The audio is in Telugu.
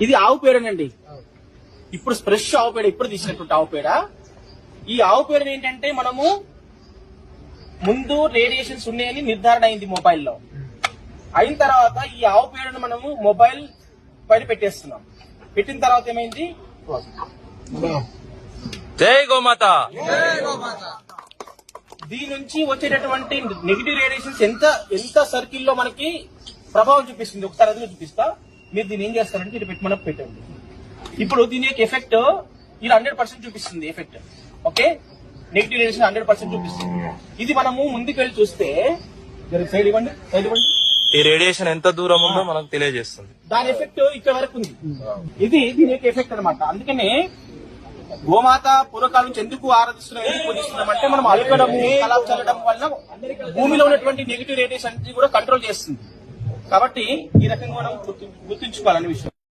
ఇది ఆవు పేడనండి. ఇప్పుడు ఫ్రెష్ ఆవు పేడ, ఇప్పుడు తీసినటువంటి ఆవు పేడ. ఈ ఆవు పేడను ఏంటంటే మనము ముందు రేడియేషన్స్ ఉన్నాయని నిర్ధారణ అయింది మొబైల్లో. అయిన తర్వాత ఈ ఆవు పేడను మనము మొబైల్ పైన పెట్టేస్తున్నాం. పెట్టిన తర్వాత ఏమైంది, జై గోమాత. దీని నుంచి వచ్చేటటువంటి నెగిటివ్ రేడియేషన్స్ ఎంత సర్కిల్లో మనకి ప్రభావం చూపిస్తుంది. ఒకసారి అది చూపిస్తా. మీరు దీన్ని ఏం చేస్తారంటే ఇది పెట్టి మనకు పెట్టండి. ఇప్పుడు దీని యొక్క ఎఫెక్ట్ ఇలా 100% చూపిస్తుంది ఎఫెక్ట్. ఓకే, నెగిటివ్ రేడియేషన్ 100% చూపిస్తుంది. ఇది మనము ముందుకు వెళ్ళి చూస్తే, సైడ్ ఇవ్వండి, సైడ్ ఇవ్వండి. ఈ రేడియేషన్ ఎంత దూరం ఉందో మనకు తెలియజేస్తుంది. దాని ఎఫెక్ట్ ఇక్కడ వరకు ఉంది. ఇది దీని యొక్క ఎఫెక్ట్ అనమాట. అందుకనే గోమాత పూర్వకాలం నుంచి ఎందుకు ఆరాధిస్తున్నాం, ఎందుకు పూజిస్తున్నాం అంటే మనం అలకడము, కలాపు చల్లడం వల్ల భూమిలో ఉన్నటువంటి నెగిటివ్ రేడియేషన్ కూడా కంట్రోల్ చేస్తుంది. కాబట్టి ఈ రకంగా మనం గుర్తుంచుకోవాలనే విషయం.